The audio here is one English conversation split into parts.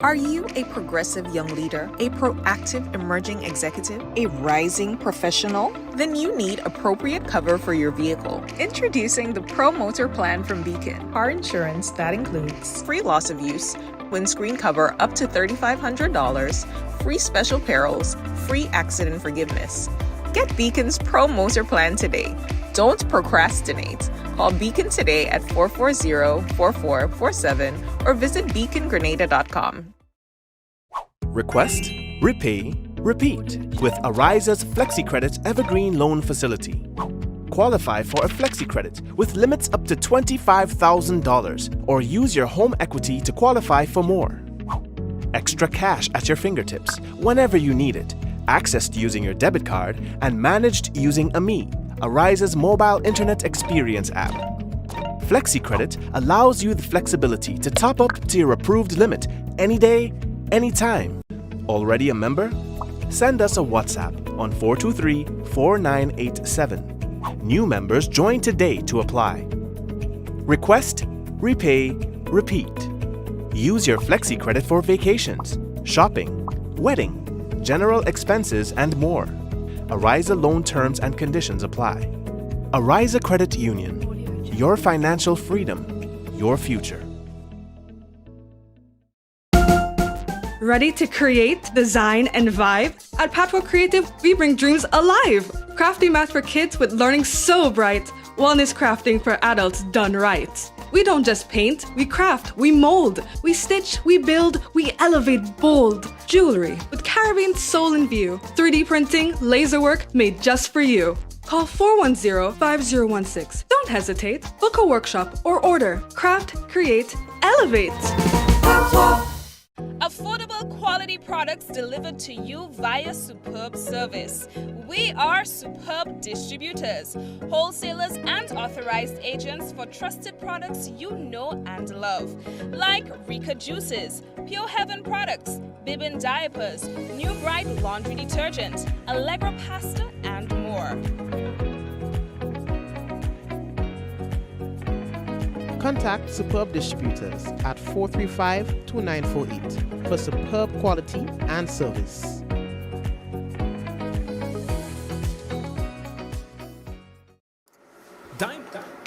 Are you a progressive young leader, a proactive emerging executive, a rising professional? Then you need appropriate cover for your vehicle. Introducing the Pro Motor Plan from Beacon. Car insurance that includes free loss of use, windscreen cover up to $3,500, free special perils, free accident forgiveness. Get Beacon's Pro Motor Plan today. Don't procrastinate. Call Beacon today at 440-4447 or visit beacongrenada.com. Request, repay, repeat with Ariza's FlexiCredit Evergreen Loan Facility. Qualify for a FlexiCredit with limits up to $25,000 or use your home equity to qualify for more. Extra cash at your fingertips whenever you need it, accessed using your debit card and managed using AMI, Ariza's mobile internet experience app. FlexiCredit allows you the flexibility to top up to your approved limit any day, anytime. Already a member? Send us a WhatsApp on 423-4987. New members join today to apply. Request, repay, repeat. Use your FlexiCredit for vacations, shopping, wedding, general expenses, and more. Ariza loan terms and conditions apply. Ariza Credit Union. Your financial freedom, your future. Ready to create, design, and vibe? At Patro Creative, we bring dreams alive. Crafty math for kids with learning so bright. Wellness crafting for adults done right. We don't just paint, we craft, we mold, we stitch, we build, we elevate bold. Jewelry with Caribbean soul in view. 3D printing, laser work made just for you. Call 410-5016. Don't hesitate. Book a workshop or order. Craft, create, elevate. Affordable quality products delivered to you via Superb Service. We are Superb Distributors, wholesalers and authorized agents for trusted products you know and love, like Rika Juices, Pure Heaven products, Bibin diapers, New Bright laundry detergent, Allegra pasta, and more. Contact Superb Distributors at 435-2948 for superb quality and service.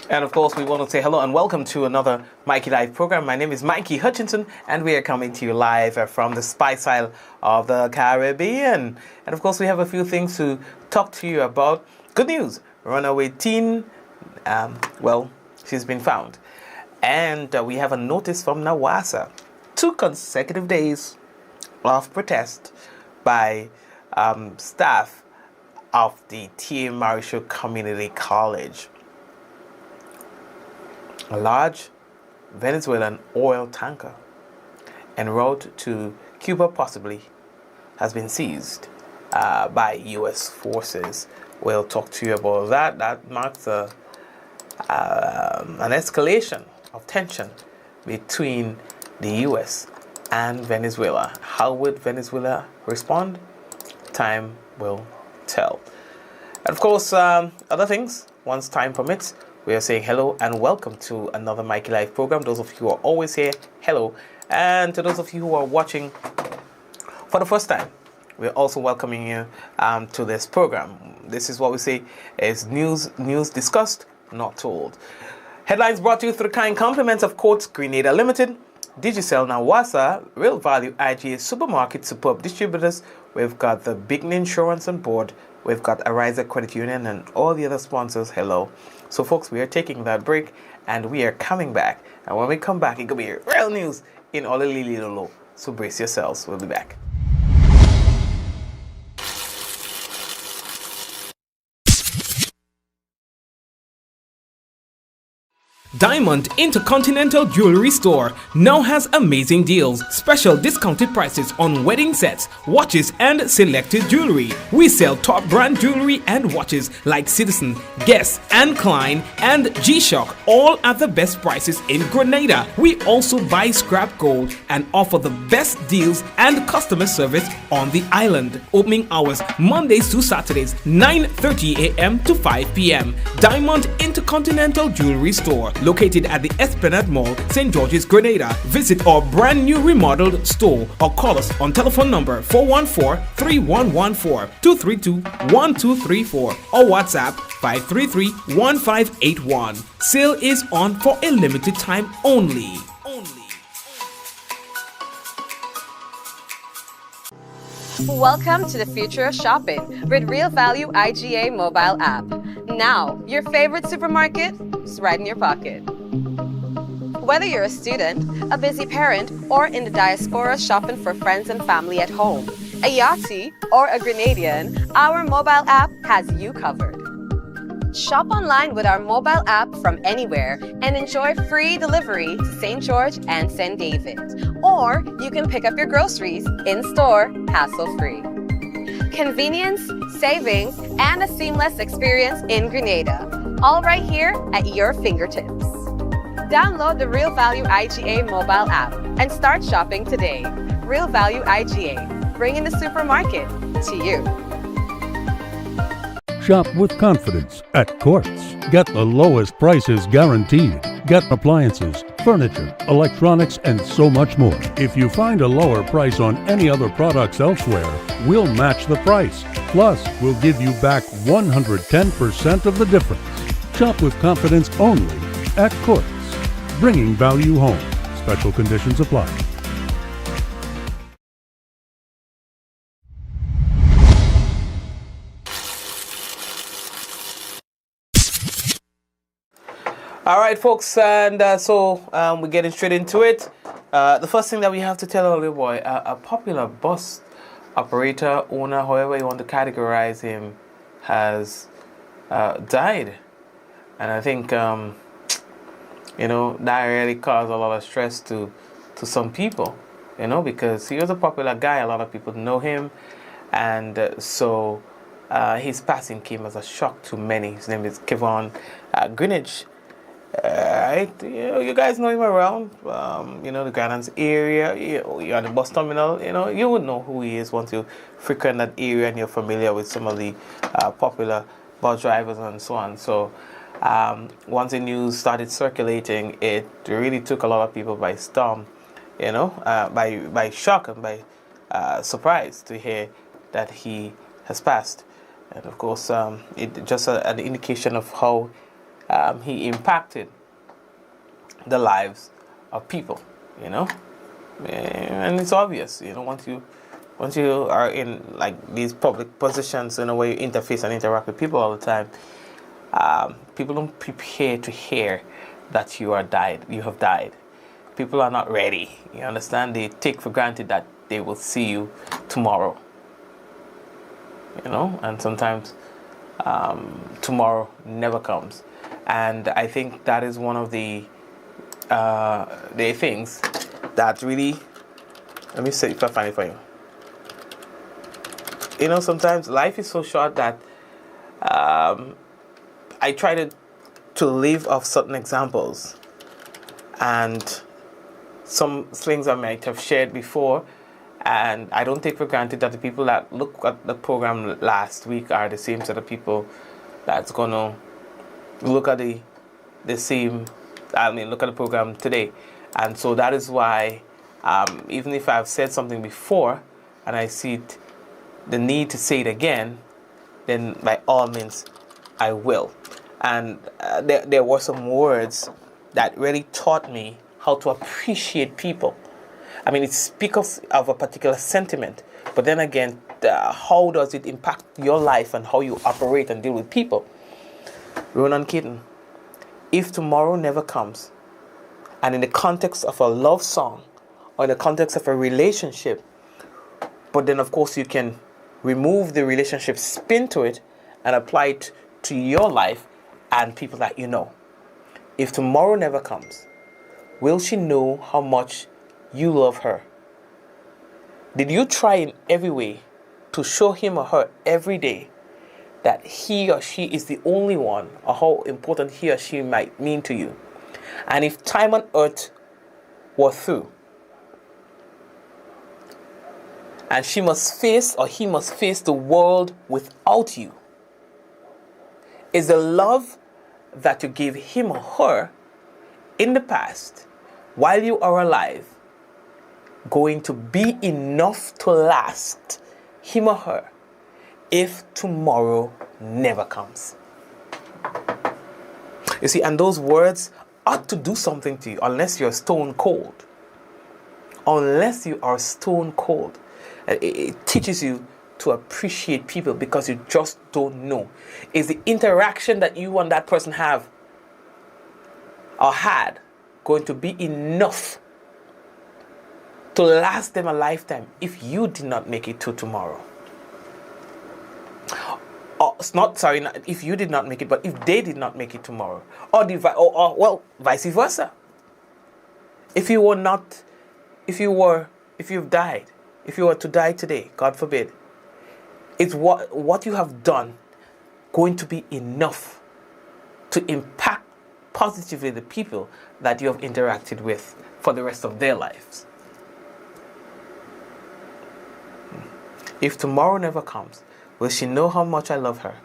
And of course, we want to say hello and welcome to another Mikey Live program. My name is Mikey Hutchinson, and we are coming to you live from the Spice Isle of the Caribbean. And of course, we have a few things to talk to you about. Good news, runaway teen, she's been found. And we have a notice from Nawasa. 2 consecutive days of protest by staff of the T.A. Marisho Community College. A large Venezuelan oil tanker en route to Cuba possibly has been seized by U.S. forces. We'll talk to you about that. That marks an escalation of tension between the U.S. and Venezuela. How would Venezuela respond? Time will tell. And of course, other things, once time permits, we are saying hello and welcome to another Mikey Live program. Those of you who are always here, hello. And to those of you who are watching for the first time, we're also welcoming you to this program. This is what we say is news discussed, not told. Headlines brought to you through the kind compliments of Courts Grenada Limited, Digicel Nawasa, Real Value IGA Supermarket Superb Distributors. We've got the Beacon Insurance on board. We've got Ariza Credit Union and all the other sponsors. Hello. So folks, we are taking that break and we are coming back. And when we come back, it's going to be real news in Olilililolo. So brace yourselves. We'll be back. Diamond Intercontinental Jewelry Store now has amazing deals, special discounted prices on wedding sets, watches and selected jewelry. We sell top brand jewelry and watches like Citizen, Guess and Klein and G-Shock, all at the best prices in Grenada. We also buy scrap gold and offer the best deals and customer service on the island. Opening hours Mondays to Saturdays, 9:30 a.m. to 5 p.m. Diamond Intercontinental Jewelry Store, located at the Esplanade Mall, St. George's, Grenada. Visit our brand new remodeled store or call us on telephone number 414-3114, 232-1234 or WhatsApp 533-1581. Sale is on for a limited time only. Welcome to the future of shopping with Real Value IGA mobile app. Now, your favorite supermarket is right in your pocket. Whether you're a student, a busy parent, or in the diaspora shopping for friends and family at home, a Yachty, or a Grenadian, our mobile app has you covered. Shop online with our mobile app from anywhere and enjoy free delivery to St. George and St. David. Or you can pick up your groceries in-store, hassle-free. Convenience, savings, and a seamless experience in Grenada. All right here at your fingertips. Download the Real Value IGA mobile app and start shopping today. Real Value IGA, bringing the supermarket to you. Shop with confidence at Quartz. Get the lowest prices guaranteed. Get appliances, furniture, electronics, and so much more. If you find a lower price on any other products elsewhere, we'll match the price. Plus, we'll give you back 110% of the difference. Shop with confidence only at Quartz. Bringing value home. Special conditions apply. All right, folks, and so we're getting straight into it. The first thing that we have to tell our little boy, a popular bus operator, owner, however you want to categorize him, has died. And I think, that really caused a lot of stress to some people, because he was a popular guy. A lot of people know him. And so his passing came as a shock to many. His name is Kevon Greenwich. Right, you guys know him around, the Grandlands area. You're at the bus terminal. You would know who he is once you frequent that area and you're familiar with some of the popular bus drivers and so on. So, once the news started circulating, it really took a lot of people by storm. By shock and by surprise to hear that he has passed. And of course, it just an indication of how he impacted the lives of people, and it's obvious, once you are in like these public positions, where you interface and interact with people all the time, people don't prepare to hear that you have died. People are not ready. You understand? They take for granted that they will see you tomorrow. And sometimes tomorrow never comes. And I think that is one of the things that really, let me see if I find it for you. Sometimes life is so short that I try to live off certain examples. And some things I might have shared before, and I don't take for granted that the people that look at the program last week are the same set of people that's going to look at the program today. And so that is why, even if I've said something before and I see the need to say it again, then by all means I will. And there were some words that really taught me how to appreciate people. I mean, it speaks of a particular sentiment, but then again, how does it impact your life and how you operate and deal with people? Ronan Keaton, if tomorrow never comes, and in the context of a love song or in the context of a relationship, but then of course you can remove the relationship spin to it and apply it to your life and people that you know. If tomorrow never comes, will she know how much you love her? Did you try in every way to show him or her every day that he or she is the only one, or how important he or she might mean to you? And if time on earth were through, and she must face or he must face the world without you, is the love that you give him or her in the past, while you are alive, going to be enough to last him or her if tomorrow never comes? You see, and those words ought to do something to you, unless you're stone cold. Unless you are stone cold. It teaches you to appreciate people because you just don't know. Is the interaction that you and that person have or had going to be enough to last them a lifetime if you did not make it to tomorrow? Or, not if you did not make it, but if they did not make it tomorrow, or vice versa. If you've died, if you were to die today, God forbid, is what you have done going to be enough to impact positively the people that you have interacted with for the rest of their lives? If tomorrow never comes, will she know how much I love her?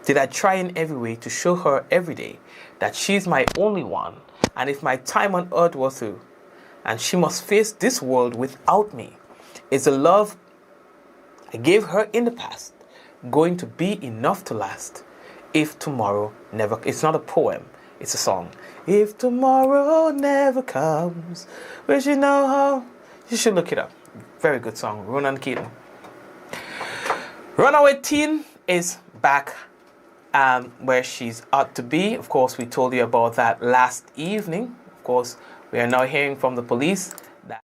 Did I try in every way to show her every day that she's my only one, and if my time on earth was through, and she must face this world without me, is the love I gave her in the past going to be enough to last if tomorrow never... It's not a poem, it's a song. If tomorrow never comes, will she know how... You should look it up. Very good song, Ronan Keaton. Runaway Teen is back where she's ought to be. Of course, we told you about that last evening. Of course, we are now hearing from the police that,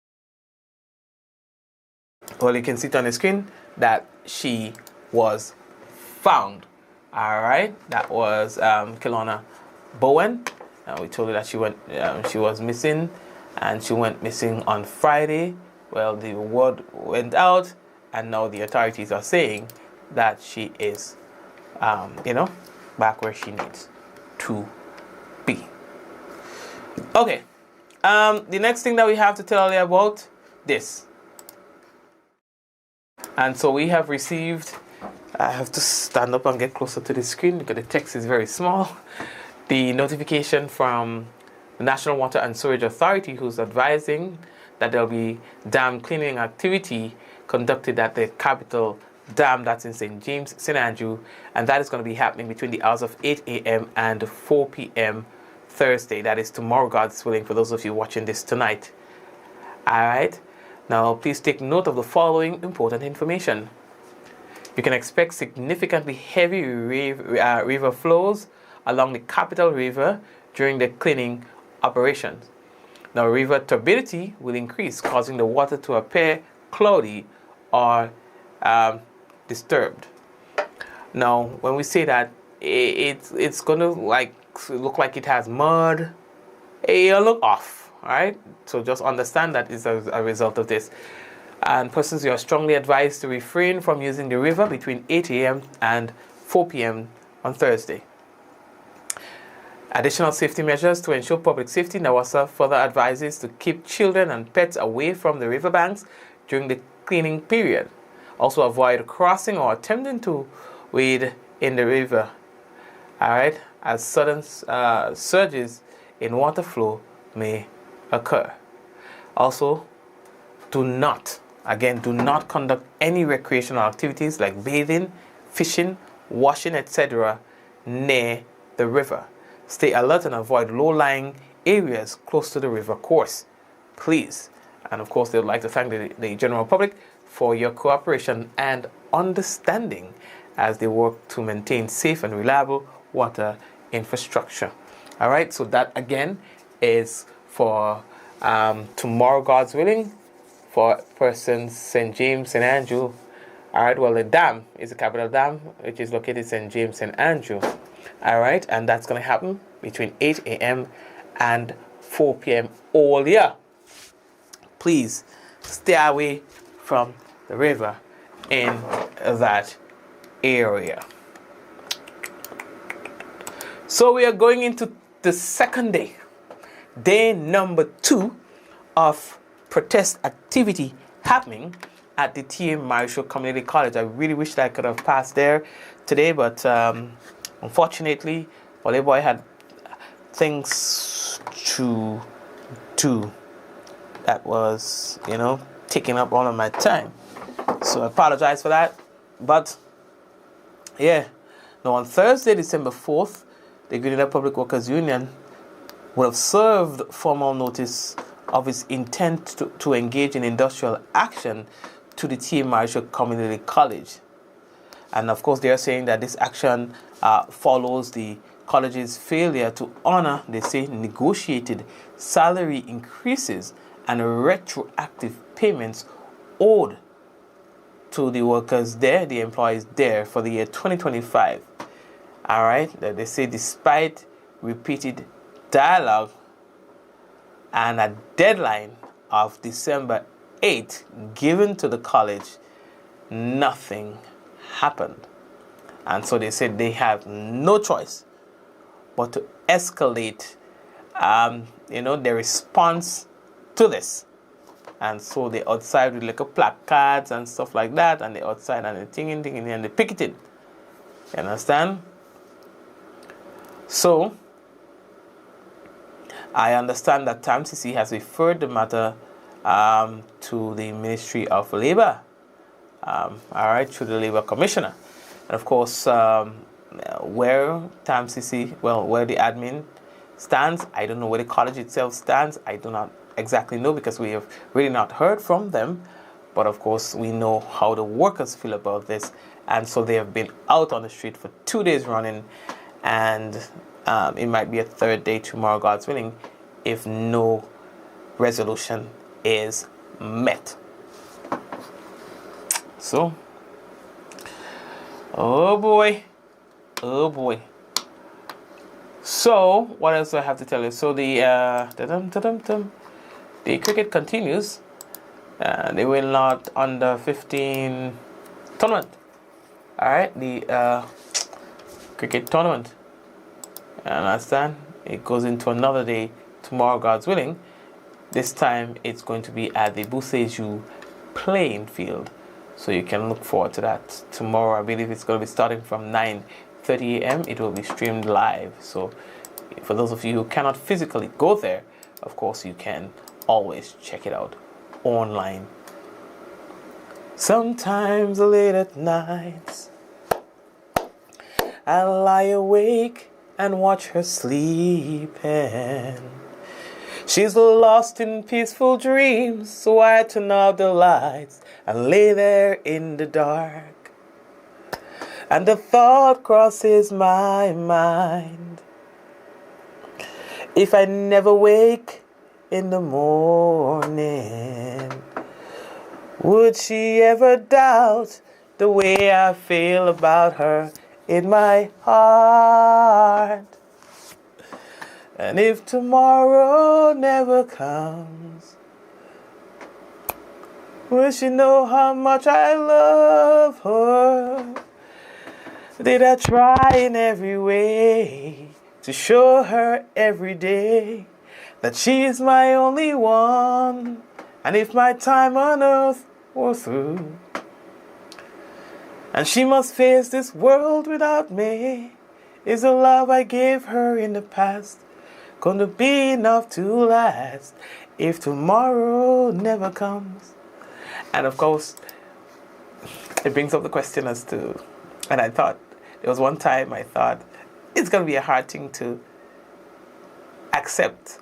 well, you can see it on the screen, that she was found. All right, that was Kelowna Bowen. We told you that she was missing, and she went missing on Friday. Well, the word went out, and now the authorities are saying that she is, back where she needs to be. Okay. The next thing that we have to tell you about this. And so we have received, I have to stand up and get closer to the screen because the text is very small. The notification from the National Water and Sewerage Authority, who's advising that there will be dam cleaning activity conducted at the capital dam that's in St. James, St. Andrew, and that is going to be happening between the hours of 8 a.m. and 4 p.m. Thursday. That is tomorrow, God's willing, for those of you watching this tonight. Alright, now please take note of the following important information. You can expect significantly heavy river flows along the capital river during the cleaning operations. Now, river turbidity will increase, causing the water to appear cloudy or disturbed. Now, when we say that, it's going to look like it has mud. It'll look off, all right? So just understand that it's a result of this. And persons, you are strongly advised to refrain from using the river between 8 a.m. and 4 p.m. on Thursday. Additional safety measures to ensure public safety. NAWASA further advises to keep children and pets away from the riverbanks during the cleaning period. Also avoid crossing or attempting to wade in the river, all right, as sudden surges in water flow may occur. Also, do not conduct any recreational activities like bathing, fishing, washing, etc. near the river. Stay alert and avoid low-lying areas close to the river course, please. And of course, they would like to thank the general public for your cooperation and understanding as they work to maintain safe and reliable water infrastructure. All right, so that again is for tomorrow, God's willing, for persons St. James, St. Andrew. All right, well, the dam is the capital dam, which is located St. James, St. Andrew. All right, and that's going to happen between 8 a.m. and 4 p.m. all year. Please stay away from the river in that area. So we are going into the second day number 2 of protest activity happening at the T.A. Marichaud Community College. I really wish that I could have passed there today, but unfortunately, Boy had things to do that was, taking up all of my time. So I apologize for that. But, yeah. Now, on Thursday, December 4th, the Grenada Public Workers Union would have served formal notice of its intent to engage in industrial action to the T. Marshall Community College. And, of course, they are saying that this action follows the college's failure to honor, they say, negotiated salary increases and retroactive payments owed to the workers there, the employees there, for the year 2025. All right, that they say despite repeated dialogue and a deadline of December 8th given to the college, nothing happened. And so they said they have no choice but to escalate, their response to this. And so they outside with like a placards and stuff like that, and they outside and they thinking, and they picketed. You understand? So I understand that TAMCC has referred the matter to the Ministry of Labor, through the Labor Commissioner. And of course, where TAMCC, where the admin stands, I don't know where the college itself stands. I do not exactly know because we have really not heard from them. But of course, we know how the workers feel about this. And so they have been out on the street for 2 days running. And it might be a third day tomorrow, God's willing, if no resolution is met. So, oh boy. So, what else do I have to tell you? So the cricket continues. They will not under 15 tournament. All right, the cricket tournament. You understand? It goes into another day tomorrow, God's willing. This time it's going to be at the Buseju playing field. So you can look forward to that. Tomorrow, I believe it's going to be starting from 9:30 a.m. It will be streamed live. So for those of you who cannot physically go there, of course, you can always check it out online. Sometimes late at night, I lie awake and watch her sleeping. She's lost in peaceful dreams, so I turn off the lights and lay there in the dark. And the thought crosses my mind, if I never wake in the morning, would she ever doubt the way I feel about her in my heart? And if tomorrow never comes, will she know how much I love her? Did I try in every way to show her every day that she's my only one? And if my time on earth were through, and she must face this world without me, is the love I gave her in the past gonna be enough to last if tomorrow never comes? And of course, it brings up the question as to, and I thought, there was one time I thought, it's gonna be a hard thing to accept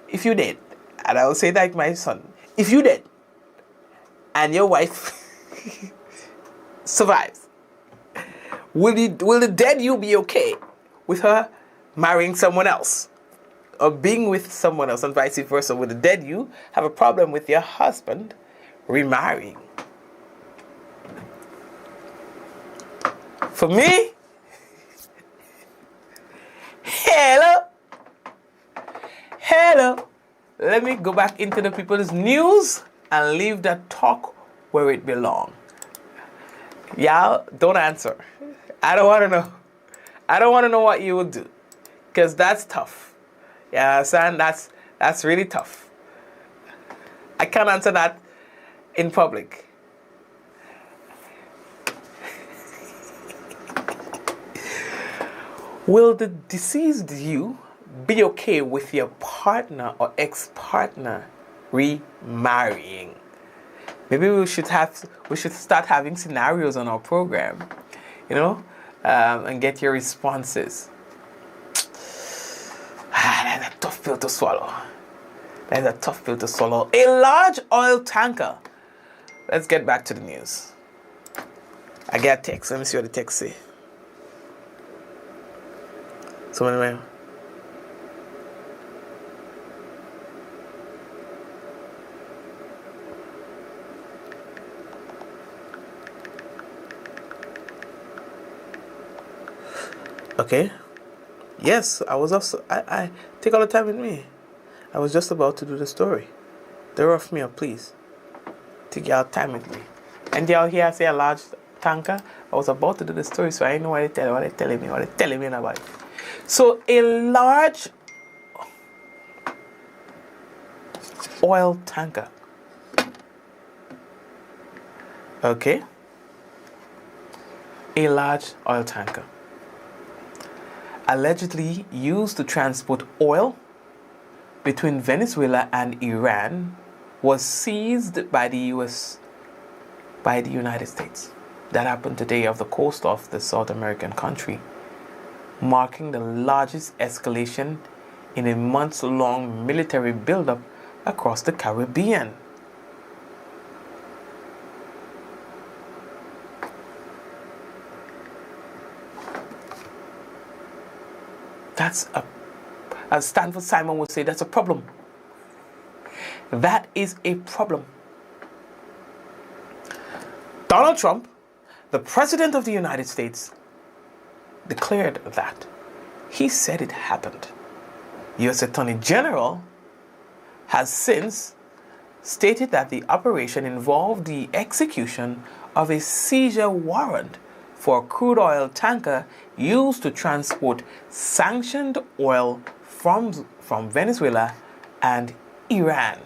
if you did. And I will say like my son, if you did, and your wife survives, will the dead you be okay with her marrying someone else or being with someone else, and vice versa? Will the dead you have a problem with your husband remarrying? For me, hello, let me go back into the people's news and leave that talk where it belongs. Y'all, don't answer. I don't want to know. I don't want to know what you will do, because that's tough. You understand? That's really tough. I can't answer that in public. Will the deceased you be okay with your partner or ex-partner remarrying? Maybe we should start having scenarios on our program, and get your responses. That's a tough pill to swallow. That's a tough pill to swallow. A large oil tanker. Let's get back to the news. I get a text. Let me see what the text say. So anyway. Okay. Yes, I was also. I take all the time with me. I was just about to do the story. They're off me up, please. Take your time with me. And y'all here say a large tanker. I was about to do the story, so I know what they're telling me about it. So a large oil tanker. Okay. A large oil tanker, allegedly used to transport oil between Venezuela and Iran, was seized by the United States. That happened today off the coast of the South American country, marking the largest escalation in a months-long military buildup across the Caribbean. That's as Stanford Simon would say, that's a problem. That is a problem. Donald Trump, the President of the United States, declared that. He said it happened. U.S. Attorney General has since stated that the operation involved the execution of a seizure warrant for a crude oil tanker used to transport sanctioned oil from Venezuela and Iran.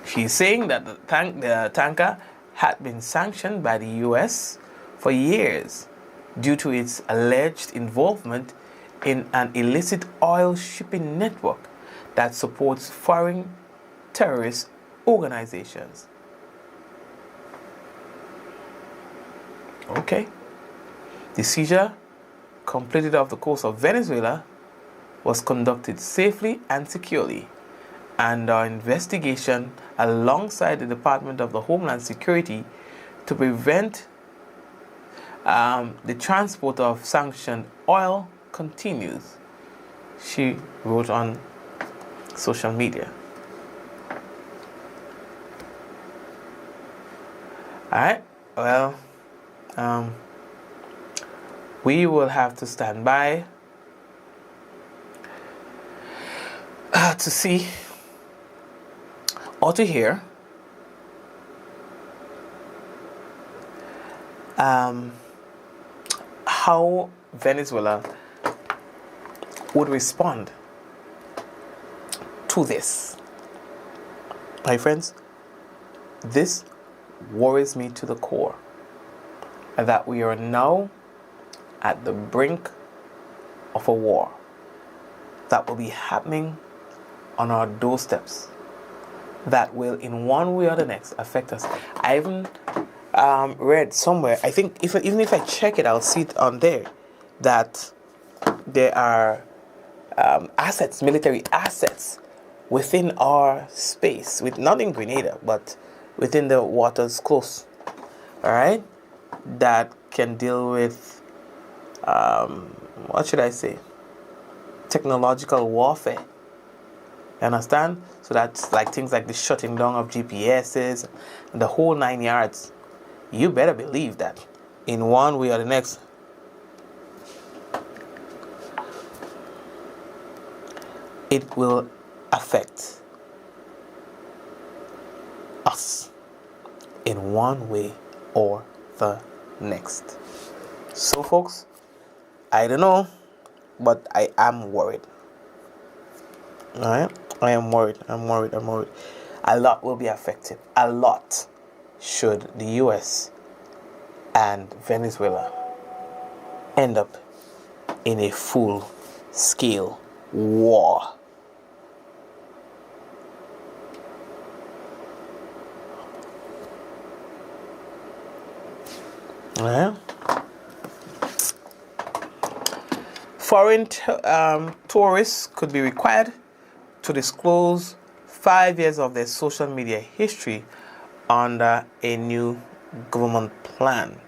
She's saying that the tanker had been sanctioned by the U.S. for years due to its alleged involvement in an illicit oil shipping network that supports foreign terrorist organizations. Okay. The seizure, completed off the coast of Venezuela, was conducted safely and securely, and our investigation alongside the Department of the Homeland Security to prevent the transport of sanctioned oil continues, she wrote on social media. Alright, well, we will have to stand by to see or to hear how Venezuela would respond to this. My friends, this worries me to the core, that we are now at the brink of a war that will be happening on our doorsteps, that will in one way or the next affect us. I even read somewhere, I think even if I check it, I'll see it on there, that there are assets, military assets within our space, not in Grenada, but within the waters close, all right, that can deal with, what should I say, technological warfare. You understand? So that's like things like the shutting down of GPSs, and the whole 9 yards. You better believe that in one way or the next, it will affect us in one way or the next. So folks, I don't know, but I am worried. Alright? I am worried. I'm worried. A lot will be affected. A lot, should the US and Venezuela end up in a full-scale war. Yeah. Foreign tourists could be required to disclose 5 years of their social media history under a new government plan.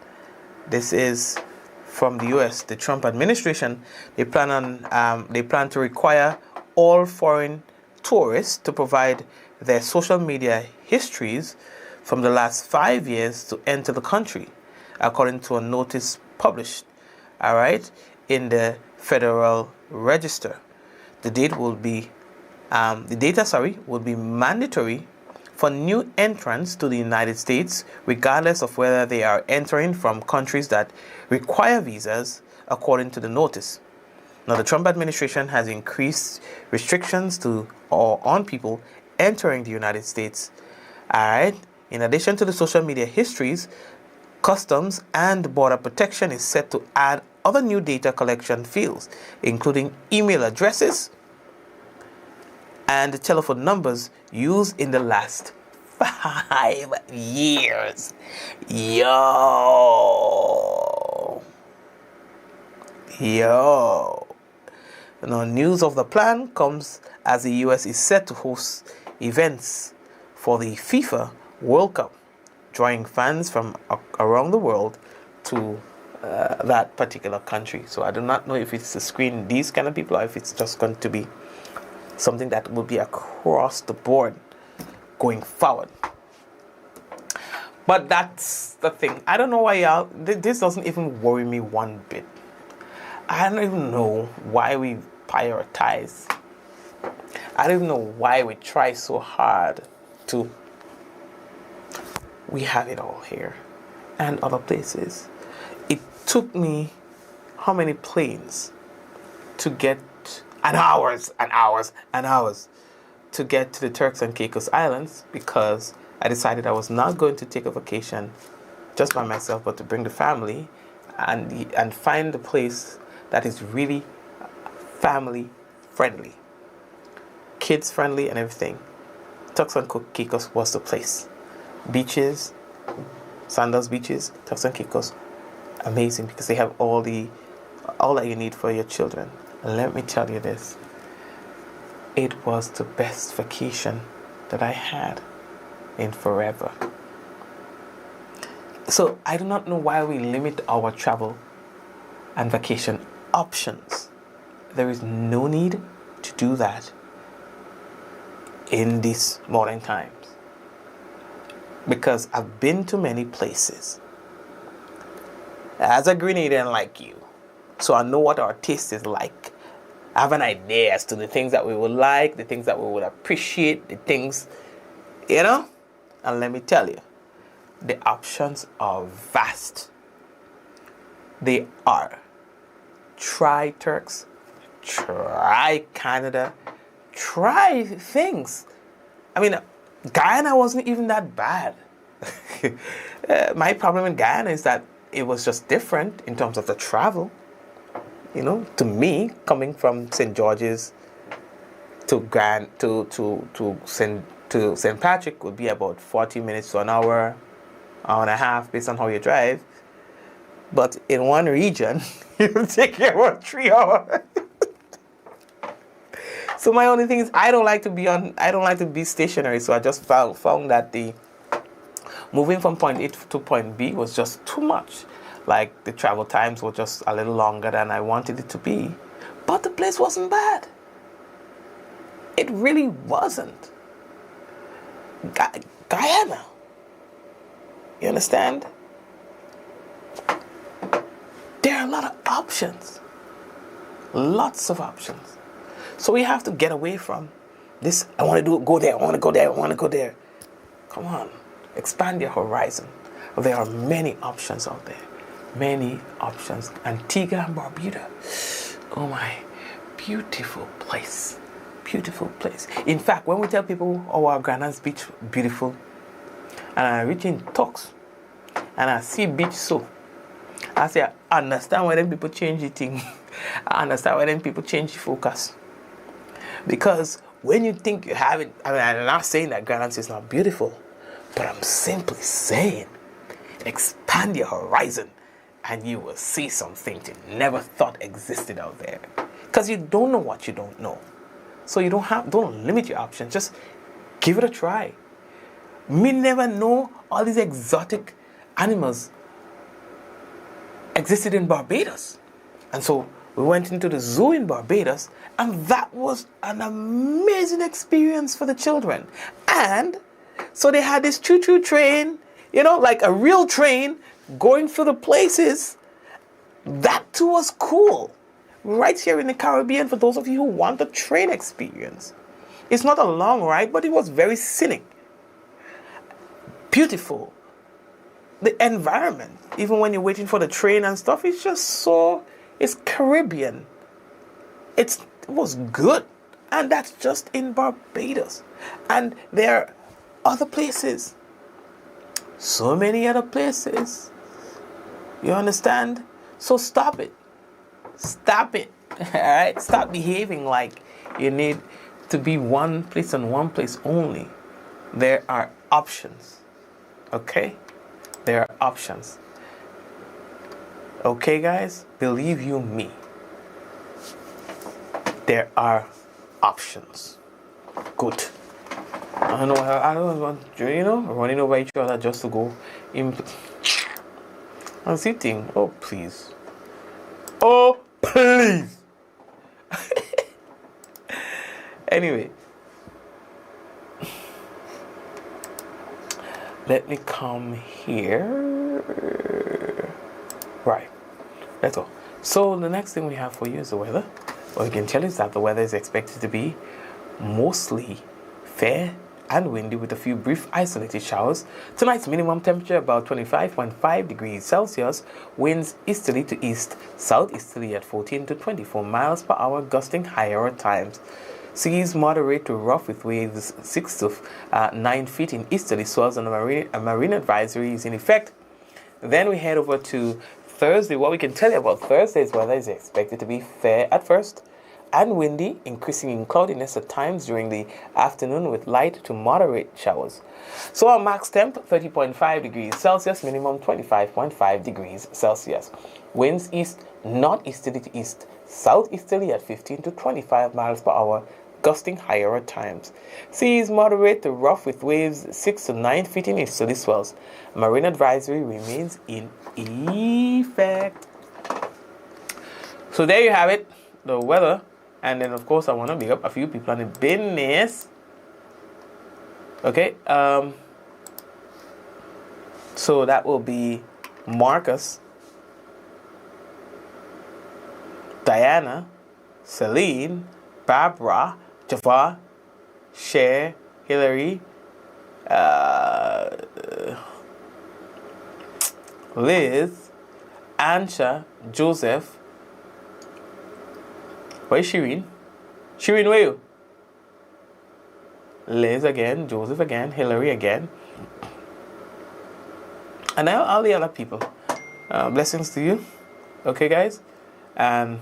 This is from the U.S. The Trump administration. They plan to require all foreign tourists to provide their social media histories from the last 5 years to enter the country, according to a notice published, in the Federal Register. The data will be mandatory for new entrants to the United States, regardless of whether they are entering from countries that require visas, according to the notice. Now, the Trump administration has increased restrictions on people entering the United States. In addition to the social media histories, Customs and Border Protection is set to add other new data collection fields, including email addresses and telephone numbers used in the last 5 years. Yo. Now, news of the plan comes as the U.S. is set to host events for the FIFA World Cup, drawing fans from around the world to that particular country. So I do not know if it's to screen these kind of people or if it's just going to be something that will be across the board going forward. But that's the thing. I don't know why y'all, this doesn't even worry me one bit. I don't even know why we prioritize. I don't even know why we try so hard to. We have it all here and other places. It took me how many planes to get, and hours to get to the Turks and Caicos Islands, because I decided I was not going to take a vacation just by myself, but to bring the family and find a place that is really family friendly, kids friendly and everything. Turks and Caicos was the place. Beaches, Sandals beaches, Turks and Caicos, amazing because they have all that you need for your children. And let me tell you this, it was the best vacation that I had in forever. So I do not know why we limit our travel and vacation options. There is no need to do that in these modern times. Because I've been to many places as a Grenadian like you, so I know what our taste is like. I have an idea as to the things that we would like, the things that we would appreciate, the things, and let me tell you, the options are vast. They are. Try Turks, try Canada, try things. I mean, Guyana wasn't even that bad. My problem in Guyana is that it was just different in terms of the travel. To me, coming from St. George's to St. Patrick would be about 40 minutes to an hour and a half, based on how you drive. But in one region, it will take you about 3 hours. So my only thing is I don't like to be stationary. So I just found that the moving from point A to point B was just too much. Like the travel times were just a little longer than I wanted it to be. But the place wasn't bad. It really wasn't. Guyana. You understand? There are a lot of options. Lots of options. So we have to get away from this. I want to go there. I want to go there. I want to go there. Come on. Expand your horizon. There are many options out there. Many options. Antigua and Barbuda. Oh my. Beautiful place. Beautiful place. In fact, when we tell people, our Granada's beach beautiful, and I reach in talks, and I see beach so, I say, I understand why them people change the thing. I understand why them people change the focus. Because when you think you have it, I mean, I'm not saying that Ghana is not beautiful, but I'm simply saying, expand your horizon and you will see some things you never thought existed out there. Because you don't know what you don't know. So you don't limit your options. Just give it a try. Me never know all these exotic animals existed in Barbados. And so we went into the zoo in Barbados, and that was an amazing experience for the children. And so they had this choo-choo train, like a real train going through the places. That too was cool. Right here in the Caribbean, for those of you who want a train experience. It's not a long ride, but it was very scenic. Beautiful. The environment, even when you're waiting for the train and stuff, it's Caribbean. It was good. And that's just in Barbados. And there are other places. So many other places. You understand? So stop it. Stop it. Alright? Stop behaving like you need to be one place and one place only. There are options. Okay? There are options. Okay, guys? Believe you me. There are options. Good. I don't want running over each other just to go in. I'm sitting. Oh, please. Oh, please. Anyway. Let me come here. Right. Let's go. So the next thing we have for you is the weather. What we can tell you is that the weather is expected to be mostly fair and windy with a few brief isolated showers. Tonight's minimum temperature about 25.5 degrees Celsius. Winds easterly to east, southeasterly at 14 to 24 miles per hour, gusting higher at times. Seas moderate to rough with waves 6 to 9 feet in easterly swells, and a marine advisory is in effect. Then we head over to Thursday. What we can tell you about Thursday's weather is expected to be fair at first and windy, increasing in cloudiness at times during the afternoon with light to moderate showers. So our max temp 30.5 degrees Celsius, minimum 25.5 degrees Celsius. Winds east, northeasterly to east, southeasterly at 15 to 25 miles per hour, gusting higher at times. Seas moderate to rough with waves 6 to 9 feet in easterly swells. Marine advisory remains in effect. So there you have it, the weather. And then, of course, I want to big up a few people on the business. Okay. So that will be Marcus, Diana, Celine, Barbara, Jafar, Cher, Hillary, Liz, Ansha, Joseph. Where's Shireen? Shireen, where you? Liz again, Joseph again, Hillary again. And now all the other people. Blessings to you. Okay, guys? And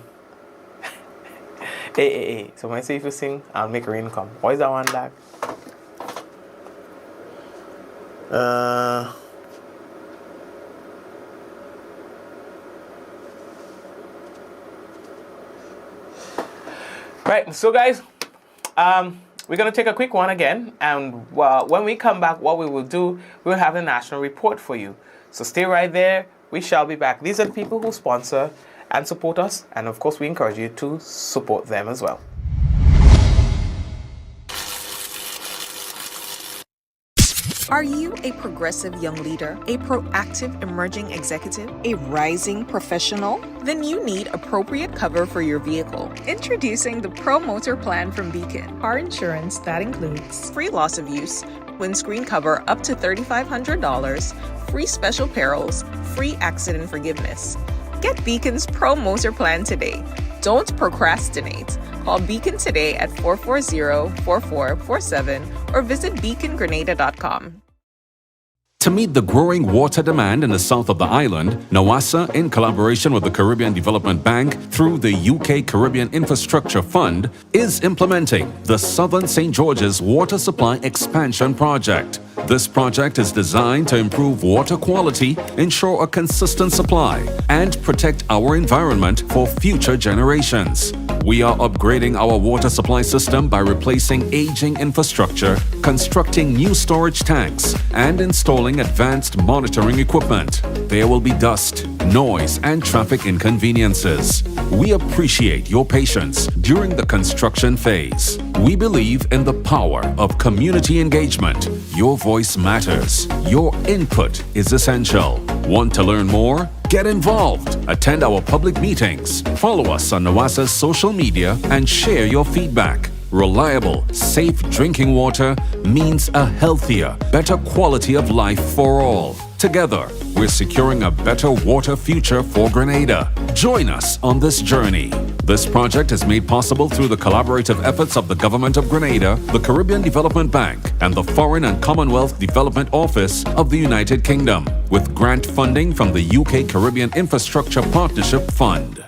hey. So when I say if you sing, I'll make rain come. What is that one like? Right, so guys, we're going to take a quick one again, and when we come back, what we will do, we'll have the national report for you. So stay right there. We shall be back. These are the people who sponsor and support us, and of course we encourage you to support them as well. Are you a progressive young leader, a proactive emerging executive, a rising professional? Then you need appropriate cover for your vehicle. Introducing the Pro Motor Plan from Beacon. Car insurance that includes free loss of use, windscreen cover up to $3,500, free special perils, free accident forgiveness. Get Beacon's Pro Motor Plan today. Don't procrastinate. Call Beacon today at 440-4447 or visit beacongrenada.com. To meet the growing water demand in the south of the island, NAWASA, in collaboration with the Caribbean Development Bank through the UK Caribbean Infrastructure Fund, is implementing the Southern St. George's Water Supply Expansion Project. This project is designed to improve water quality, ensure a consistent supply, and protect our environment for future generations. We are upgrading our water supply system by replacing aging infrastructure, constructing new storage tanks, and installing advanced monitoring equipment. There will be dust, noise, and traffic inconveniences. We appreciate your patience during the construction phase. We believe in the power of community engagement. Your voice matters. Your input is essential. Want to learn more? Get involved. Attend our public meetings. Follow us on NAWASA's social media and share your feedback. Reliable, safe drinking water means a healthier, better quality of life for all. Together, we're securing a better water future for Grenada. Join us on this journey. This project is made possible through the collaborative efforts of the Government of Grenada, the Caribbean Development Bank, and the Foreign and Commonwealth Development Office of the United Kingdom, with grant funding from the UK Caribbean Infrastructure Partnership Fund.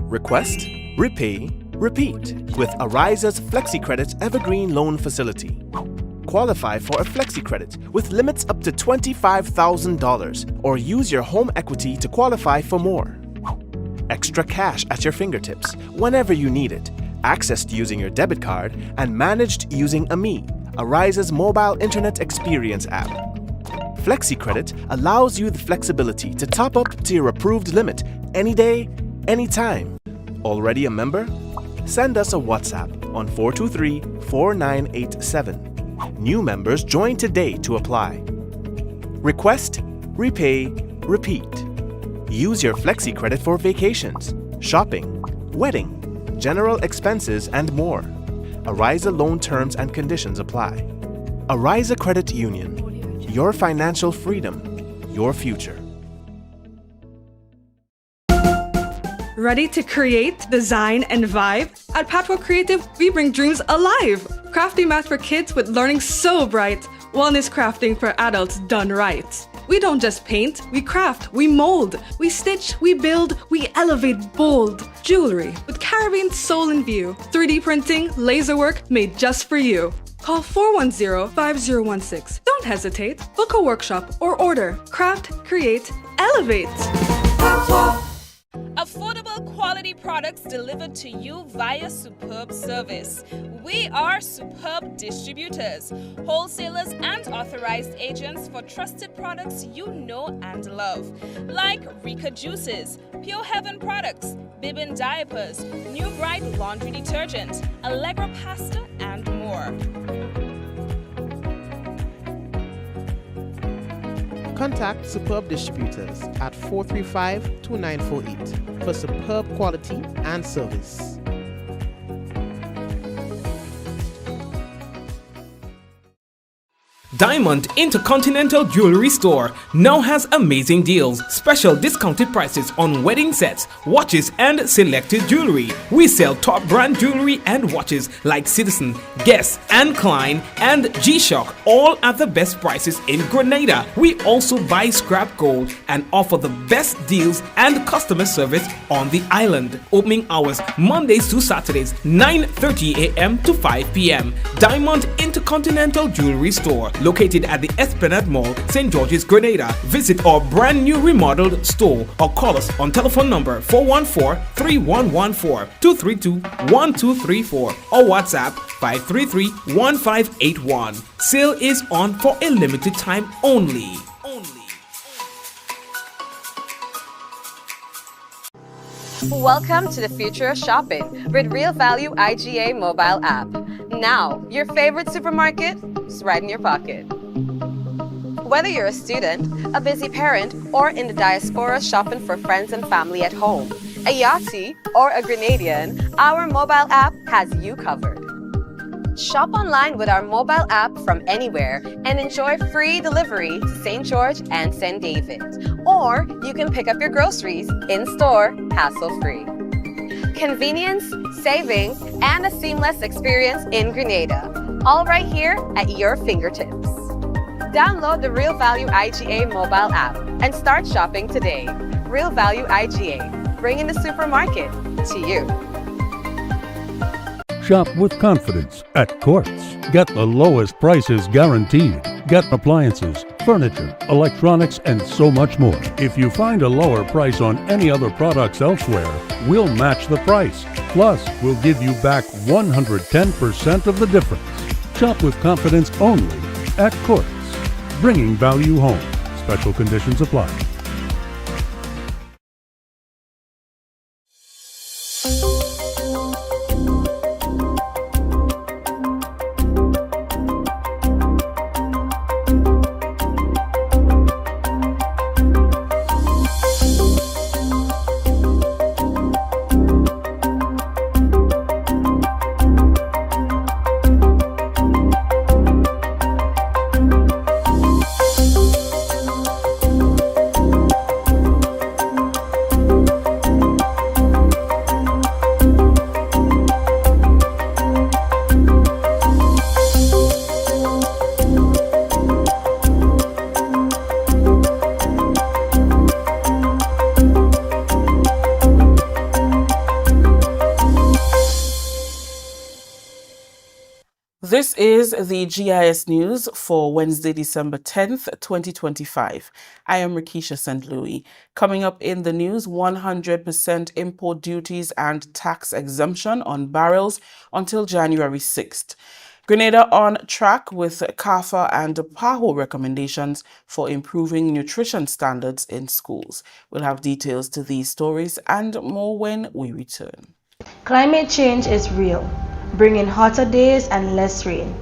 Request, repay, repeat with Ariza's FlexiCredit Evergreen Loan Facility. Qualify for a FlexiCredit with limits up to $25,000 or use your home equity to qualify for more. Extra cash at your fingertips whenever you need it, accessed using your debit card and managed using AMI, Ariza's mobile internet experience app. FlexiCredit allows you the flexibility to top up to your approved limit any day, anytime. Already a member? Send us a WhatsApp on 423-4987. New members join today to apply. Request, repay, repeat. Use your FlexiCredit for vacations, shopping, wedding, general expenses, and more. Ariza loan terms and conditions apply. Ariza Credit Union. Your financial freedom, your future. Ready to create, design, and vibe? At Patro Creative, we bring dreams alive. Crafty math for kids with learning so bright. Wellness crafting for adults done right. We don't just paint, we craft, we mold, we stitch, we build, we elevate bold. Jewelry with Caribbean soul in view. 3D printing, laser work made just for you. Call 410-5016. Don't hesitate. Book a workshop or order. Craft, create, elevate. Affordable quality products delivered to you via superb service. We are superb distributors, wholesalers and authorized agents for trusted products you know and love. Like Rika Juices, Pure Heaven products, Bibin diapers, New Bright laundry detergent, Allegra pasta and more. Contact Superb Distributors at 435-2948 for superb quality and service. Diamond Intercontinental Jewelry Store now has amazing deals, special discounted prices on wedding sets, watches, and selected jewelry. We sell top brand jewelry and watches like Citizen, Guess, and Klein, and G-Shock, all at the best prices in Grenada. We also buy scrap gold and offer the best deals and customer service on the island. Opening hours Mondays to Saturdays, 9:30 a.m. to 5 p.m. Diamond Intercontinental Jewelry Store, located at the Esplanade Mall, St. George's, Grenada. Visit our brand new remodeled store or call us on telephone number 414-3114, 232-1234 or WhatsApp 533-1581. Sale is on for a limited time only. Welcome to the future of shopping with Real Value IGA mobile app. Now, your favorite supermarket is right in your pocket. Whether you're a student, a busy parent, or in the diaspora shopping for friends and family at home, a Yachty, or a Grenadian, our mobile app has you covered. Shop online with our mobile app from anywhere and enjoy free delivery to St. George and St. David. Or you can pick up your groceries in-store, hassle-free. Convenience, savings, and a seamless experience in Grenada. All right here at your fingertips. Download the Real Value IGA mobile app and start shopping today. Real Value IGA, bringing the supermarket to you. Shop with confidence at Quartz. Get the lowest prices guaranteed. Get appliances, furniture, electronics, and so much more. If you find a lower price on any other products elsewhere, we'll match the price. Plus, we'll give you back 110% of the difference. Shop with confidence only at Quartz. Bringing value home. Special conditions apply. This is the GIS News for Wednesday, December 10th, 2025. I am Rikisha St. Louis. Coming up in the news, 100% import duties and tax exemption on barrels until January 6th. Grenada on track with CAFA and PAHO recommendations for improving nutrition standards in schools. We'll have details to these stories and more when we return. Climate change is real, bringing hotter days and less rain.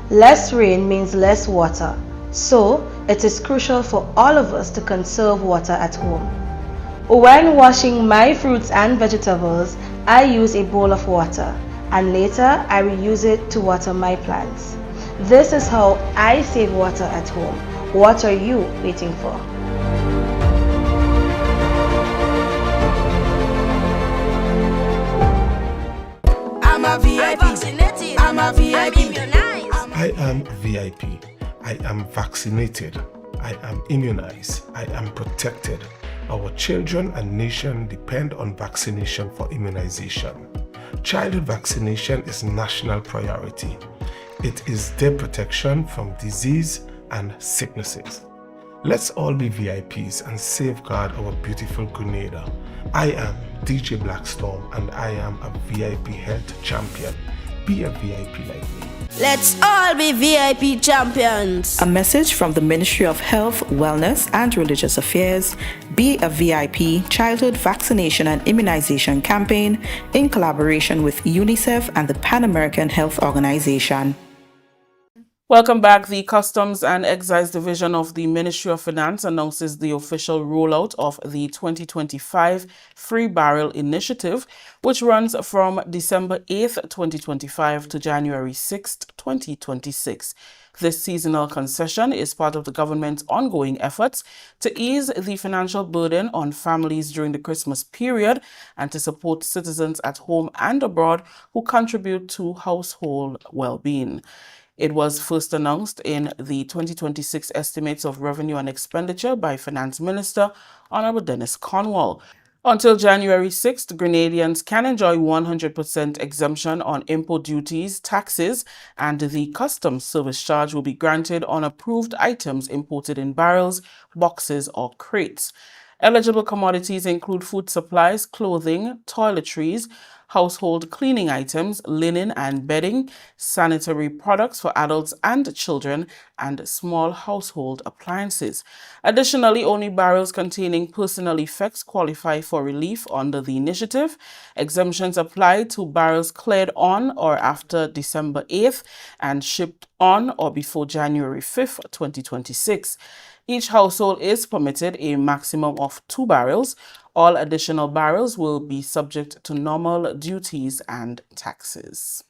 Less rain means less water, so it is crucial for all of us to conserve water at home. When washing my fruits and vegetables, I use a bowl of water, and later I reuse it to water my plants. This is how I save water at home. What are you waiting for? I'm a VIP. I'm a VIP. I am VIP. I am vaccinated. I am immunized. I am protected. Our children and nation depend on vaccination for immunization. Childhood vaccination is national priority. It is their protection from disease and sicknesses. Let's all be VIPs and safeguard our beautiful Grenada. I am DJ Blackstorm and I am a VIP health champion. Be a VIP like me. Let's all be VIP champions. A message from the Ministry of Health, Wellness and Religious Affairs, Be a VIP Childhood Vaccination and Immunization Campaign in collaboration with UNICEF and the Pan American Health Organization. Welcome back. The Customs and Excise Division of the Ministry of Finance announces the official rollout of the 2025 Free Barrel Initiative, which runs from December 8th, 2025 to January 6th, 2026. This seasonal concession is part of the government's ongoing efforts to ease the financial burden on families during the Christmas period and to support citizens at home and abroad who contribute to household well-being. It was first announced in the 2026 Estimates of Revenue and Expenditure by Finance Minister Honorable Dennis Cornwall. Until January 6th, Grenadians can enjoy 100% exemption on import duties, taxes, and the customs service charge will be granted on approved items imported in barrels, boxes, or crates. Eligible commodities include food supplies, clothing, toiletries, household cleaning items, linen and bedding, sanitary products for adults and children, and small household appliances. Additionally, only barrels containing personal effects qualify for relief under the initiative. Exemptions apply to barrels cleared on or after December 8th and shipped on or before January 5th, 2026. Each household is permitted a maximum of 2 barrels. All additional barrels will be subject to normal duties and taxes.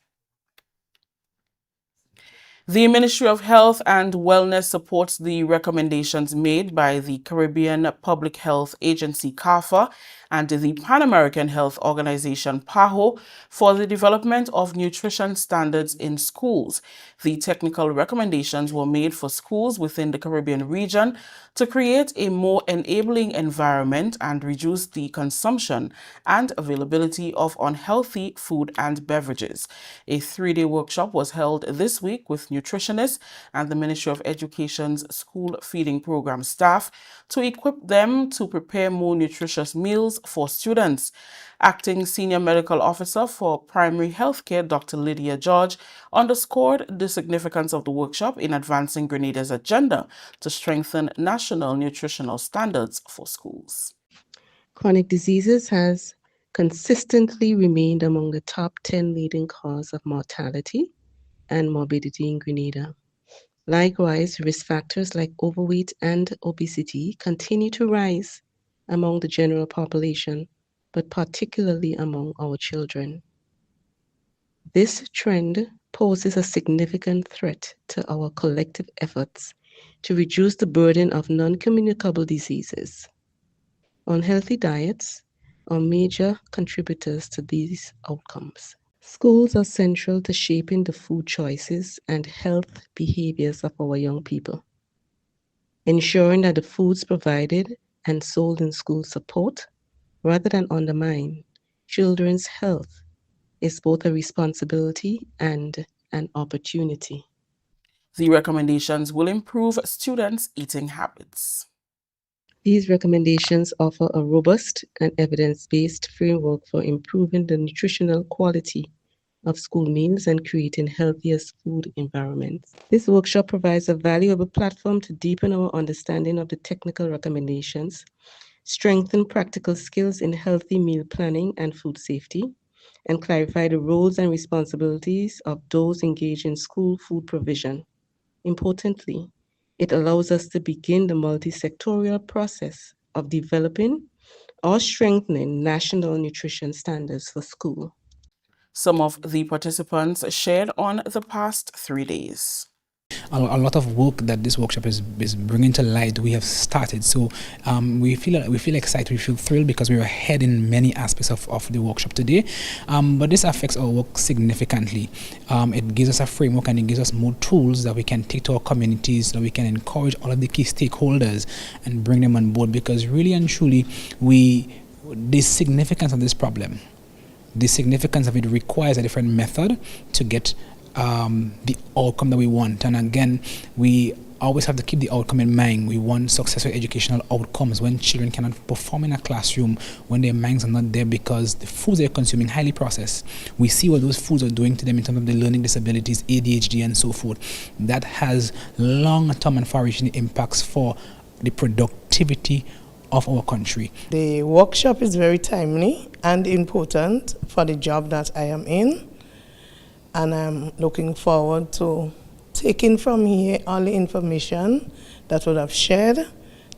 The Ministry of Health and Wellness supports the recommendations made by the Caribbean Public Health Agency CARFA and the Pan American Health Organization PAHO for the development of nutrition standards in schools. The technical recommendations were made for schools within the Caribbean region to create a more enabling environment and reduce the consumption and availability of unhealthy food and beverages. A 3-day workshop was held this week with nutritionists and the Ministry of Education's school feeding program staff to equip them to prepare more nutritious meals for students. Acting Senior Medical Officer for Primary Healthcare, Dr. Lydia George, underscored the significance of the workshop in advancing Grenada's agenda to strengthen national nutritional standards for schools. Chronic diseases has consistently remained among the top 10 leading cause of mortality and morbidity in Grenada. Likewise, risk factors like overweight and obesity continue to rise among the general population, but particularly among our children. This trend poses a significant threat to our collective efforts to reduce the burden of non-communicable diseases. Unhealthy diets are major contributors to these outcomes. Schools are central to shaping the food choices and health behaviors of our young people. Ensuring that the foods provided and sold in schools support, rather than undermine, children's health is both a responsibility and an opportunity. The recommendations will improve students' eating habits. These recommendations offer a robust and evidence-based framework for improving the nutritional quality of school meals and creating healthier food environments. This workshop provides a valuable platform to deepen our understanding of the technical recommendations, strengthen practical skills in healthy meal planning and food safety, and clarify the roles and responsibilities of those engaged in school food provision. Importantly, it allows us to begin the multi-sectorial process of developing or strengthening national nutrition standards for school. Some of the participants shared on the past 3 days. A lot of work that this workshop is bringing to light we have started, so we feel excited, we feel thrilled because we are ahead in many aspects of the workshop today, but this affects our work significantly. It gives us a framework and it gives us more tools that we can take to our communities, so we can encourage all of the key stakeholders and bring them on board, because really and truly the significance of this problem, the significance of it requires a different method to get the outcome that we want. And again, we always have to keep the outcome in mind. We want successful educational outcomes when children cannot perform in a classroom, when their minds are not there because the foods they're consuming highly processed. We see what those foods are doing to them in terms of the learning disabilities, ADHD and so forth. That has long-term and far-reaching impacts for the productivity of our country. The workshop is very timely and important for the job that I am in. And I'm looking forward to taking from here all the information that would have shared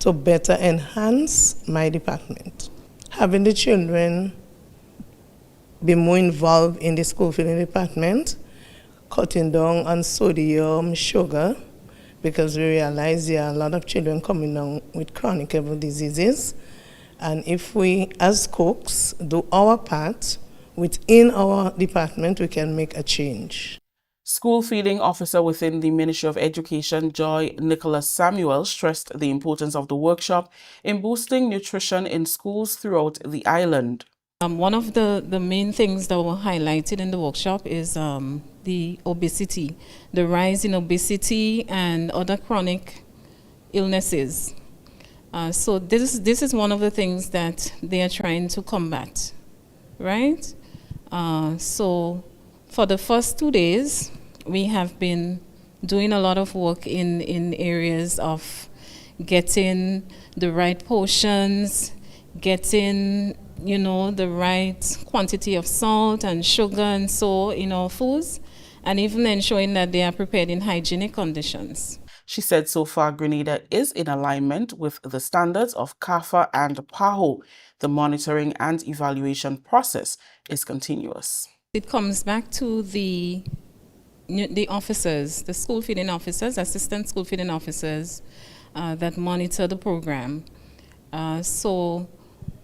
to better enhance my department. Having the children be more involved in the school feeding department, cutting down on sodium, sugar, because we realize there are a lot of children coming down with chronic diseases. And if we, as cooks, do our part, within our department, we can make a change. School feeding officer within the Ministry of Education, Joy Nicholas Samuel, stressed the importance of the workshop in boosting nutrition in schools throughout the island. One of the main things that were highlighted in the workshop is the obesity, the rise in obesity and other chronic illnesses. So this is one of the things that they are trying to combat, right? So for the first 2 days, we have been doing a lot of work in areas of getting the right portions, getting, the right quantity of salt and sugar and so in our foods, and even ensuring that they are prepared in hygienic conditions. She said so far Grenada is in alignment with the standards of CARFA and PAHO. The monitoring and evaluation process is continuous. It comes back to the the officers, the school feeding officers, assistant school feeding officers that monitor the program. So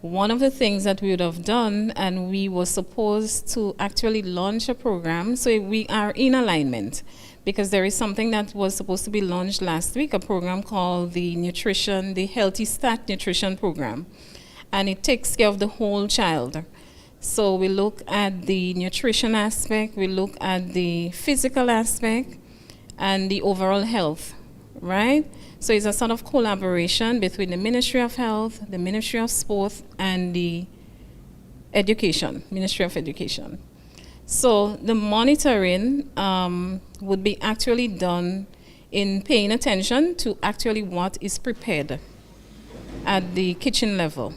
one of the things that we would have done, and we were supposed to actually launch a program, so we are in alignment, because there is something that was supposed to be launched last week, a program called the Healthy Start Nutrition Program, and it takes care of the whole child. So we look at the nutrition aspect, we look at the physical aspect, and the overall health, right? So it's a sort of collaboration between the Ministry of Health, the Ministry of Sport, and the Ministry of Education. So the monitoring would be actually done in paying attention to actually what is prepared at the kitchen level,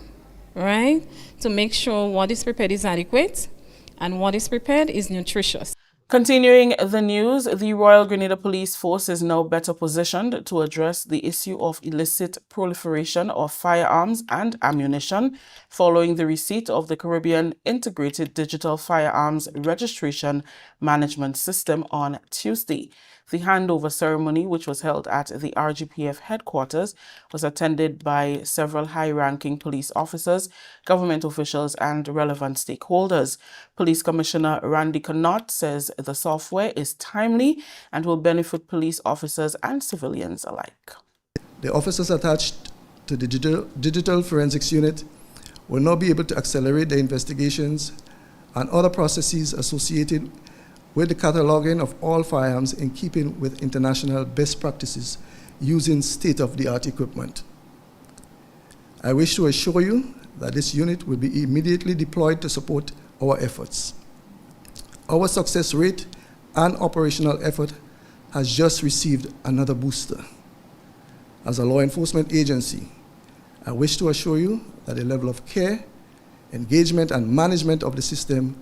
right? To make sure what is prepared is adequate and what is prepared is nutritious. Continuing the news, the Royal Grenada Police Force is now better positioned to address the issue of illicit proliferation of firearms and ammunition following the receipt of the Caribbean Integrated Digital Firearms Registration Management System on Tuesday. The handover ceremony, which was held at the RGPF headquarters, was attended by several high-ranking police officers, government officials, and relevant stakeholders. Police Commissioner Randy Connaught says the software is timely and will benefit police officers and civilians alike. The officers attached to the digital forensics unit will now be able to accelerate the investigations and other processes associated with the cataloging of all firearms in keeping with international best practices using state-of-the-art equipment. I wish to assure you that this unit will be immediately deployed to support our efforts. Our success rate and operational effort has just received another booster. As a law enforcement agency, I wish to assure you that the level of care, engagement, and management of the system,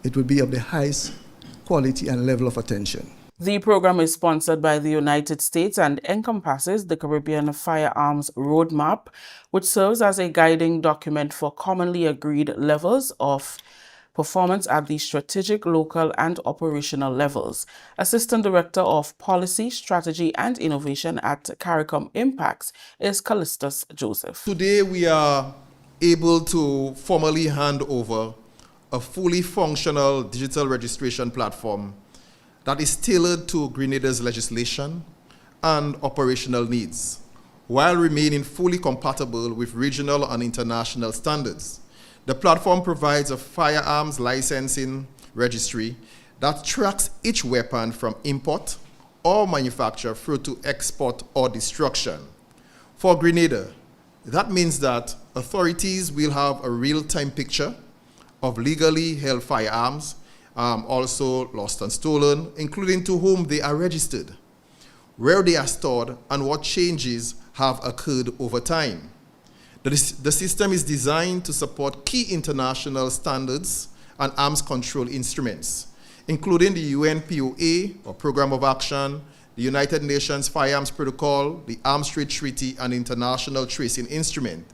it will be of the highest quality and level of attention. The program is sponsored by the United States and encompasses the Caribbean Firearms Roadmap, which serves as a guiding document for commonly agreed levels of performance at the strategic, local, and operational levels. Assistant Director of Policy, Strategy, and Innovation at CARICOM Impacts is Callistus Joseph. Today we are able to formally hand over a fully functional digital registration platform that is tailored to Grenada's legislation and operational needs, while remaining fully compatible with regional and international standards. The platform provides a firearms licensing registry that tracks each weapon from import or manufacture through to export or destruction. For Grenada, that means that authorities will have a real-time picture of legally held firearms, also lost and stolen, including to whom they are registered, where they are stored, and what changes have occurred over time. The system is designed to support key international standards and arms control instruments, including the UNPOA, or Program of Action, the United Nations Firearms Protocol, the Arms Trade Treaty, and International Tracing Instrument.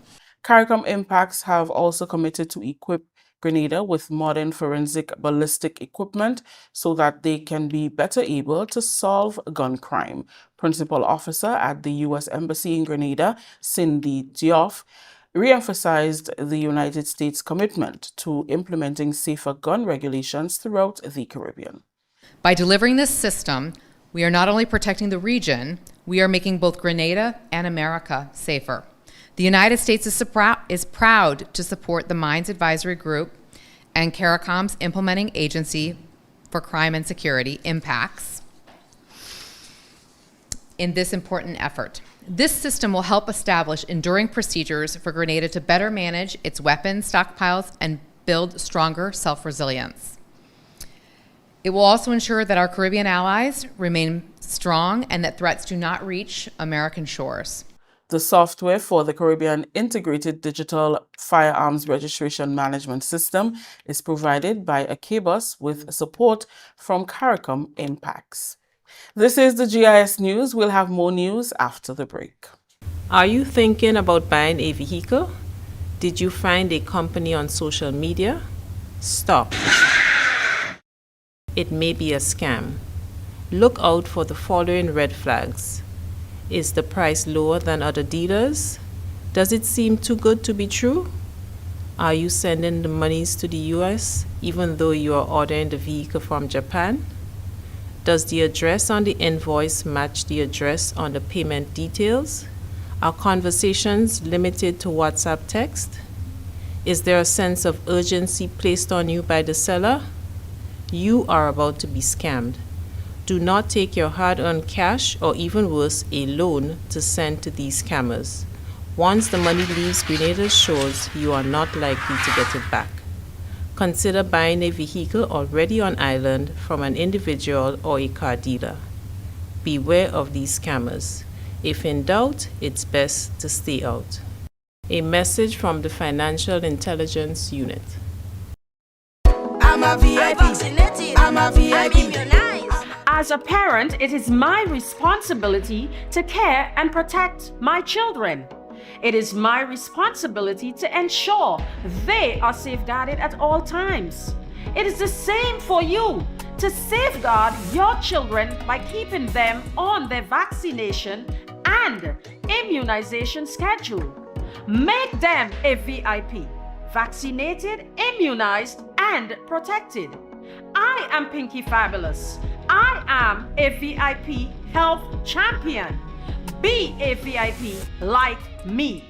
CARICOM Impacts have also committed to equip Grenada with modern forensic ballistic equipment so that they can be better able to solve gun crime. Principal Officer at the U.S. Embassy in Grenada, Cindy Diouf, re-emphasized the United States' commitment to implementing safer gun regulations throughout the Caribbean. By delivering this system, we are not only protecting the region, we are making both Grenada and America safer. The United States is proud to support the Mines Advisory Group and CARICOM's implementing agency for crime and security, Impacts, in this important effort. This system will help establish enduring procedures for Grenada to better manage its weapons stockpiles and build stronger self-resilience. It will also ensure that our Caribbean allies remain strong and that threats do not reach American shores. The software for the Caribbean Integrated Digital Firearms Registration Management System is provided by ACABUS with support from CARICOM Impacts. This is the GIS News. We'll have more news after the break. Are you thinking about buying a vehicle? Did you find a company on social media? Stop. It may be a scam. look out for the following red flags. Is the price lower than other dealers? Does it seem too good to be true? Are you sending the monies to the US even though you are ordering the vehicle from Japan? Does the address on the invoice match the address on the payment details? Are conversations limited to WhatsApp text? Is there a sense of urgency placed on you by the seller? You are about to be scammed. Do not take your hard-earned cash or even worse, a loan to send to these scammers. Once the money leaves Grenada's shores, you are not likely to get it back. Consider buying a vehicle already on island from an individual or a car dealer. Beware of these scammers. If in doubt, it's best to stay out. A message from the Financial Intelligence Unit. I'm a VIP. I'm a VIP. As a parent, it is my responsibility to care and protect my children. It is my responsibility to ensure they are safeguarded at all times. It is the same for you to safeguard your children by keeping them on their vaccination and immunization schedule. Make them a VIP, vaccinated, immunized, and protected. I am Pinky Fabulous. I am a VIP health champion. Be a VIP like me.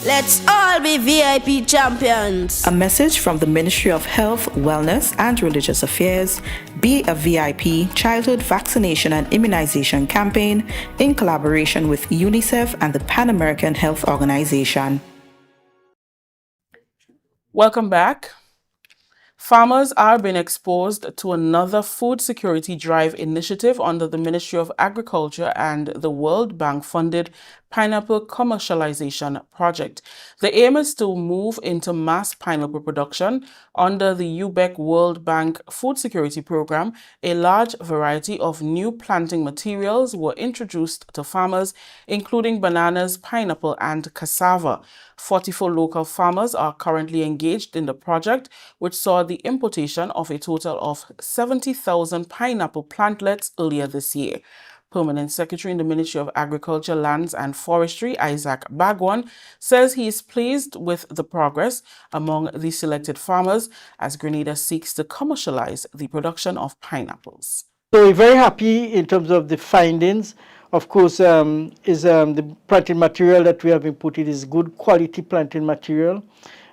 Let's all be VIP champions. A message from the Ministry of Health, Wellness and Religious Affairs, Be a VIP Childhood Vaccination and Immunization Campaign in collaboration with UNICEF and the Pan American Health Organization. Welcome back. Farmers are being exposed to another food security drive initiative under the Ministry of Agriculture and the World Bank funded pineapple commercialization project. The aim is to move into mass pineapple production under the UBEC World Bank Food Security Program. A large variety of new planting materials were introduced to farmers, including bananas, pineapple, and cassava. 44 local farmers are currently engaged in the project, which saw the importation of a total of 70,000 pineapple plantlets earlier this year. Permanent Secretary in the Ministry of Agriculture, Lands and Forestry, Isaac Bagwan, says he is pleased with the progress among the selected farmers as Grenada seeks to commercialize the production of pineapples. So we're very happy in terms of the findings. Of course, the planting material that we have imported is good quality planting material.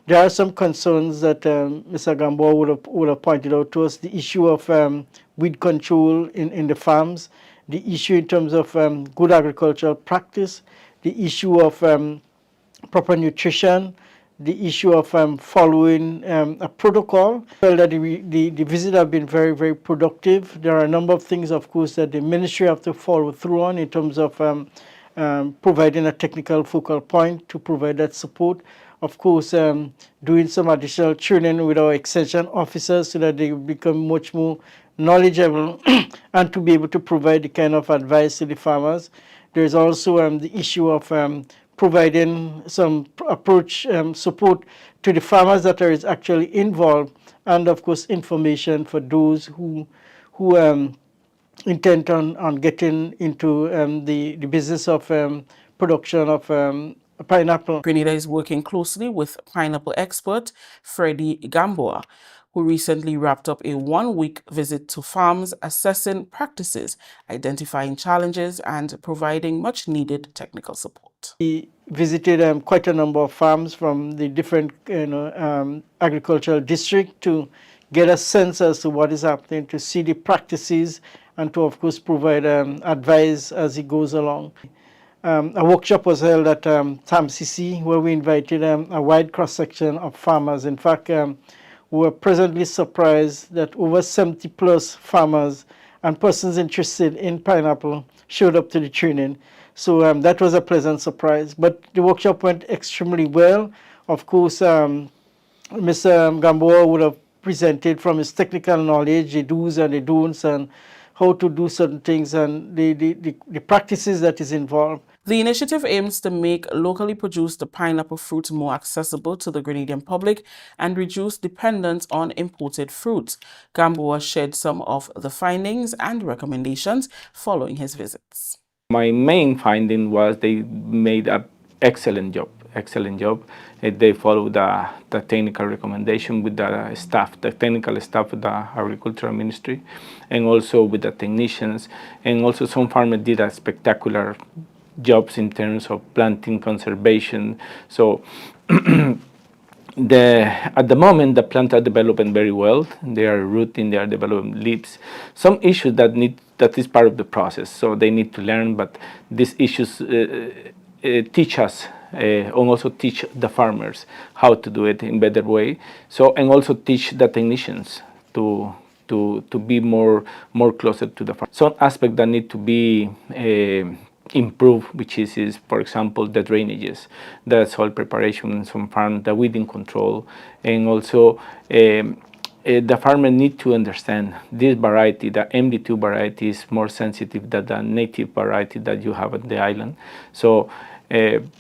There are some concerns that Mr. Gamboa would have pointed out to us, the issue of weed control in the farms, the issue in terms of good agricultural practice, the issue of proper nutrition, the issue of following a protocol. Well, that the visit have been very, very productive. There are a number of things, of course, that the ministry have to follow through on in terms of providing a technical focal point to provide that support. Of course, doing some additional training with our extension officers so that they become much more knowledgeable and to be able to provide the kind of advice to the farmers. There's also the issue of providing some approach support to the farmers that are actually involved, and of course information for those who intend on getting into the business of production of pineapple. Grenada is working closely with pineapple expert Freddie Gamboa, who recently wrapped up a one-week visit to farms, assessing practices, identifying challenges, and providing much-needed technical support. He visited quite a number of farms from the different agricultural districts to get a sense as to what is happening, to see the practices, and to, of course, provide advice as he goes along. A workshop was held at TAMCC where we invited a wide cross-section of farmers. In fact, we were pleasantly surprised that over 70 plus farmers and persons interested in pineapple showed up to the training. So that was a pleasant surprise. But the workshop went extremely well. Of course, Mr. Gamboa would have presented from his technical knowledge the do's and the don'ts and how to do certain things and the practices that is involved. The initiative aims to make locally produced pineapple fruit more accessible to the Grenadian public and reduce dependence on imported fruits. Gamboa shared some of the findings and recommendations following his visits. My main finding was they made an excellent job. They followed the technical recommendation with the staff, the technical staff of the Agricultural Ministry, and also with the technicians. And also some farmers did a spectacular jobs in terms of planting conservation. So at the moment, the plants are developing very well. They are rooting, they are developing leaves. Some issues that is part of the process, so they need to learn, but these issues teach us and also teach the farmers how to do it in better way. So, and also teach the technicians to be more closer to the farm. Some aspects that need to be improved, which is, for example, the drainages, the soil preparation in some farms, the weeding control, and also the farmer need to understand this variety, the MD2 variety, is more sensitive than the native variety that you have on the island. So,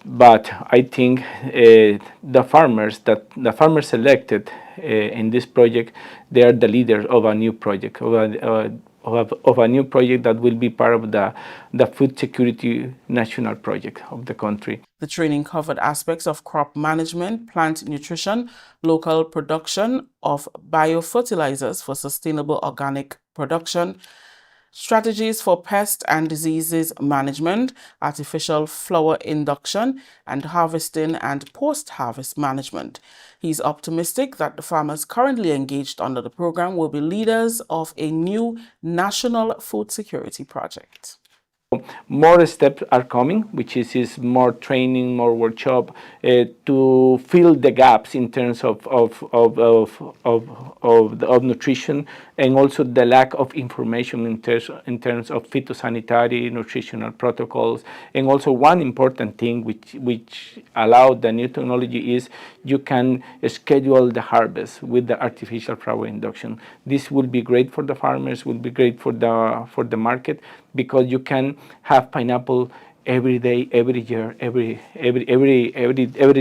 but I think the farmers selected in this project, they are the leaders of a new project, of a new project that will be part of the food security national project of the country. The training covered aspects of crop management, plant nutrition, local production of biofertilizers for sustainable organic production, strategies for pest and diseases management, artificial flower induction, and harvesting and post-harvest management. He's optimistic that the farmers currently engaged under the program will be leaders of a new national food security project. More steps are coming, which is more training, more workshop to fill the gaps in terms of nutrition, and also the lack of information in terms of phytosanitary nutritional protocols. And also one important thing which allowed the new technology is you can schedule the harvest with the artificial flower induction. This will be great for the farmers, will be great for the market, because you can have pineapple every day, every year, every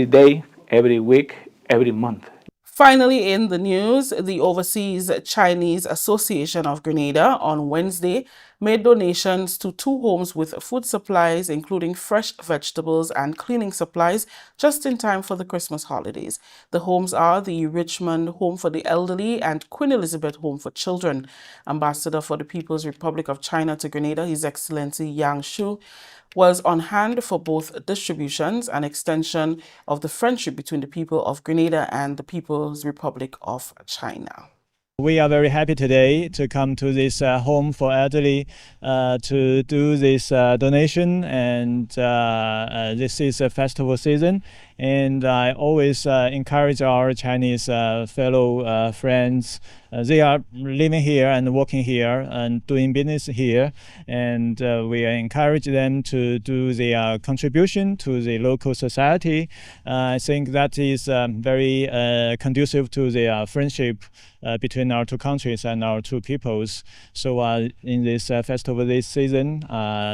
day, every week, every month. Finally, in the news, the Overseas Chinese Association of Grenada on Wednesday made donations to 2 homes with food supplies, including fresh vegetables and cleaning supplies, just in time for the Christmas holidays. The homes are the Richmond Home for the Elderly and Queen Elizabeth Home for Children. Ambassador for the People's Republic of China to Grenada, His Excellency Yang Shu, was on hand for both distributions and extension of the friendship between the people of Grenada and the People's Republic of China. We are very happy today to come to this home for elderly to do this donation, and this is a festival season, and I always encourage our Chinese fellow friends. They are living here and working here and doing business here, and we encourage them to do their contribution to the local society. I think that is very conducive to the friendship between our two countries and our two peoples. So in this festival this season,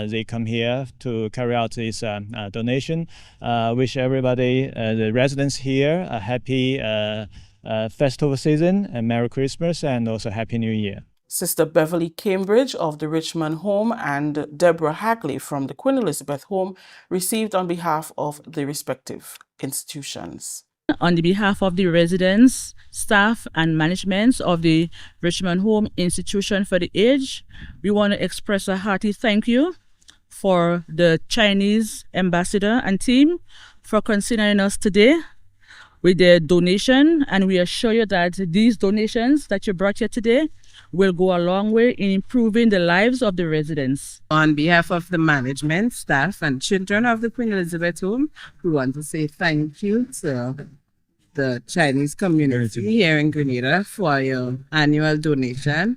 they come here to carry out this donation. Wish everybody, the residents here, a happy festival season, and Merry Christmas, and also Happy New Year. Sister Beverly Cambridge of the Richmond Home and Deborah Hagley from the Queen Elizabeth Home received on behalf of the respective institutions. On the behalf of the residents, staff, and management of the Richmond Home Institution for the Aged, we want to express a hearty thank you for the Chinese ambassador and team for considering us today with their donation, and we assure you that these donations that you brought here today will go a long way in improving the lives of the residents. On behalf of the management, staff, and children of the Queen Elizabeth Home, we want to say thank you to the Chinese community here in Grenada for your annual donation.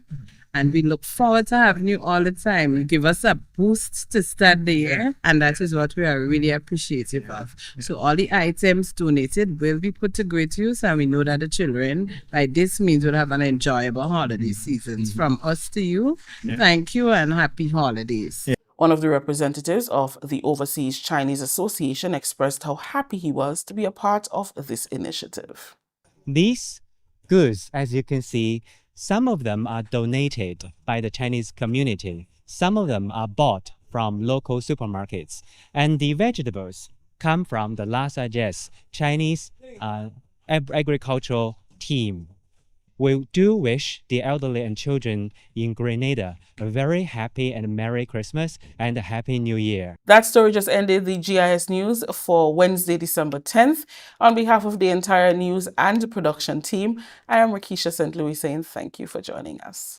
And we look forward to having you all the time. You give us a boost to start the year, and that is what we are really appreciative of. So all the items donated will be put to great use, and we know that the children, by this means, will have an enjoyable holiday season. From us to you, thank you and happy holidays. One of the representatives of the Overseas Chinese Association expressed how happy he was to be a part of this initiative. These goods, as you can see, some of them are donated by the Chinese community. Some of them are bought from local supermarkets. And the vegetables come from the Lhasa Chinese agricultural team. We do wish the elderly and children in Grenada a very happy and Merry Christmas and a Happy New Year. That story just ended the GIS News for Wednesday, December 10th. On behalf of the entire news and production team, I am Rakisha St. Louis saying thank you for joining us.